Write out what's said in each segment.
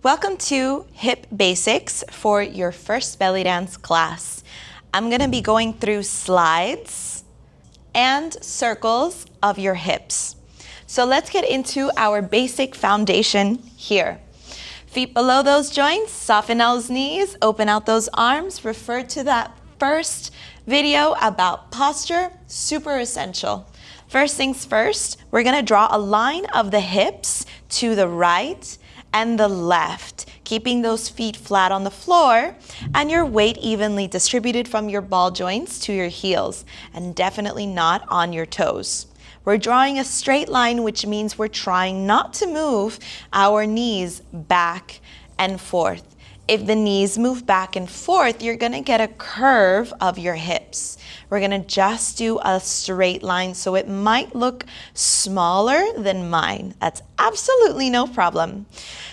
Welcome to Hip Basics for your first belly dance class. I'm going to be going through slides and circles of your hips. So let's get into our basic foundation here. Feet below those joints, soften those knees, open out those arms. Refer to that first video about posture, super essential. First things first, we're going to draw a line of the hips to the right and the left, keeping those feet flat on the floor and your weight evenly distributed from your ball joints to your heels and definitely not on your toes. We're drawing a straight line, which means we're trying not to move our knees back and forth. If the knees move back and forth, you're gonna get a curve of your hips. We're gonna just do a straight line, so it might look smaller than mine. That's absolutely no problem.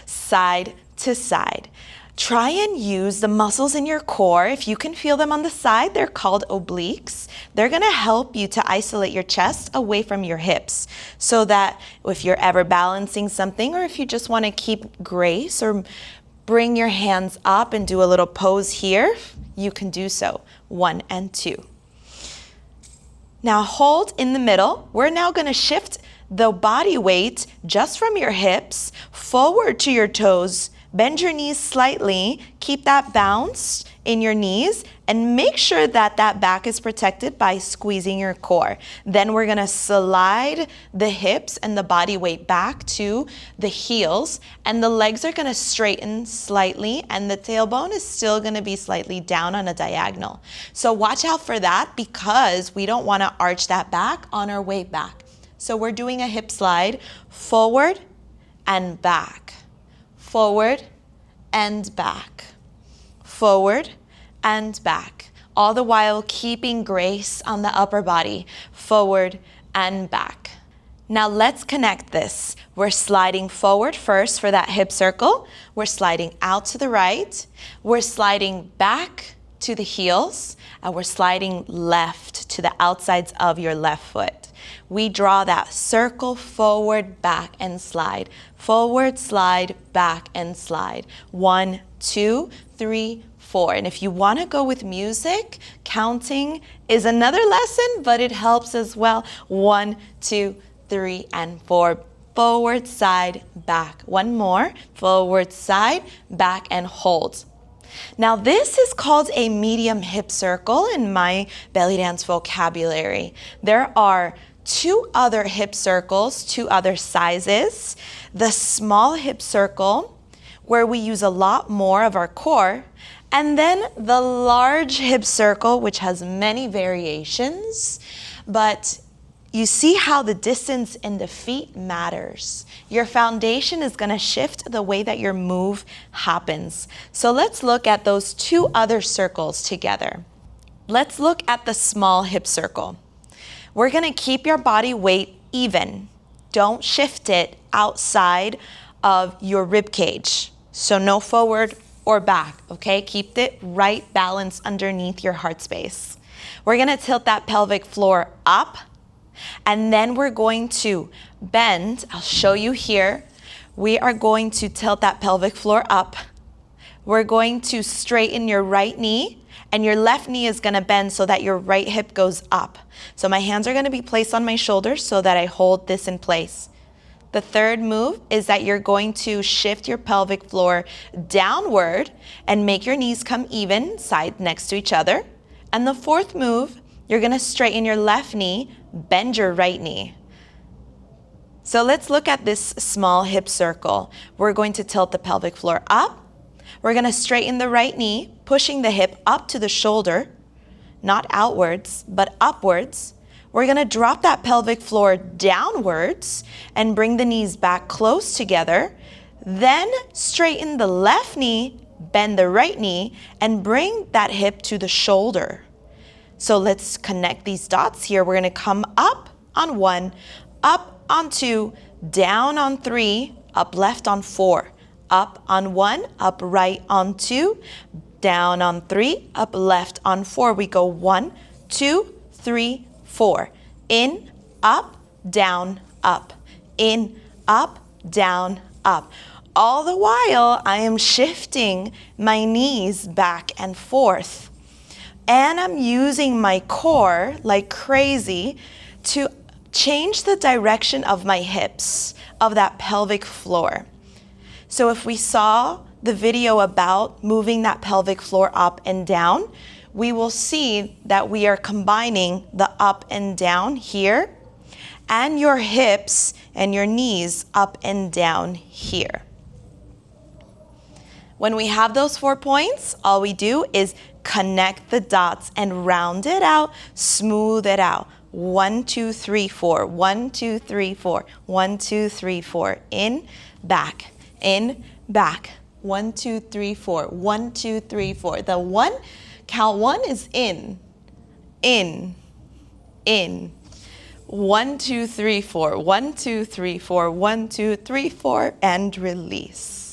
Side to side. Try and use the muscles in your core. If you can feel them on the side, they're called obliques. They're gonna help you to isolate your chest away from your hips so that if you're ever balancing something or if you just wanna keep grace or bring your hands up and do a little pose here, you can do so. 1 and 2. Now hold in the middle. We're now gonna shift the body weight just from your hips forward to your toes. Bend your knees slightly, keep that bounce in your knees, and make sure that that back is protected by squeezing your core. Then we're gonna slide the hips and the body weight back to the heels, and the legs are gonna straighten slightly, and the tailbone is still gonna be slightly down on a diagonal. So watch out for that because we don't wanna arch that back on our way back. So we're doing a hip slide, forward and back. Forward and back, forward and back, all the while keeping grace on the upper body, forward and back. Now let's connect this. We're sliding forward first for that hip circle. We're sliding out to the right. We're sliding back to the heels, and we're sliding left to the outsides of your left foot. We draw that circle forward, back, and slide. Forward, slide, back, and slide. 1, 2, 3, 4. And if you want to go with music, counting is another lesson, but it helps as well. 1, 2, 3, and 4. Forward, side, back. One more. Forward, side, back, and hold. Now this is called a medium hip circle in my belly dance vocabulary. There are 2 other hip circles, 2 other sizes. The small hip circle, where we use a lot more of our core, and then the large hip circle, which has many variations, but you see how the distance in the feet matters. Your foundation is gonna shift the way that your move happens. So let's look at those 2 other circles together. Let's look at the small hip circle. We're gonna keep your body weight even. Don't shift it outside of your rib cage. So no forward or back, okay? Keep it right balanced underneath your heart space. We're gonna tilt that pelvic floor up, and then we're going to bend. I'll show you here. We are going to tilt that pelvic floor up. We're going to straighten your right knee, and your left knee is gonna bend so that your right hip goes up. So my hands are gonna be placed on my shoulders so that I hold this in place. The third move is that you're going to shift your pelvic floor downward and make your knees come even, side next to each other. And the fourth move, you're gonna straighten your left knee, bend your right knee. So let's look at this small hip circle. We're going to tilt the pelvic floor up. We're gonna straighten the right knee, pushing the hip up to the shoulder, not outwards, but upwards. We're gonna drop that pelvic floor downwards and bring the knees back close together. Then straighten the left knee, bend the right knee, and bring that hip to the shoulder. So let's connect these dots here. We're gonna come up on 1, up on 2, down on 3, up left on 4. Up on 1, up right on 2, down on 3, up left on 4. We go 1, 2, 3, 4. In, up, down, up. In, up, down, up. All the while, I am shifting my knees back and forth. And I'm using my core like crazy to change the direction of my hips, of that pelvic floor. So if we saw the video about moving that pelvic floor up and down, we will see that we are combining the up and down here and your hips and your knees up and down here. When we have those 4 points, all we do is connect the dots and round it out, smooth it out. 1, 2, 3, 4. 1, 2, 3, 4. 1, 2, 3, 4. In, back, in, back. 1, 2, 3, 4. 1, 2, 3, 4. The one, count 1 is in, in, in. 1, 2, 3, 4. 1, 2, 3, 4. 1, 2, 3, 4, and release.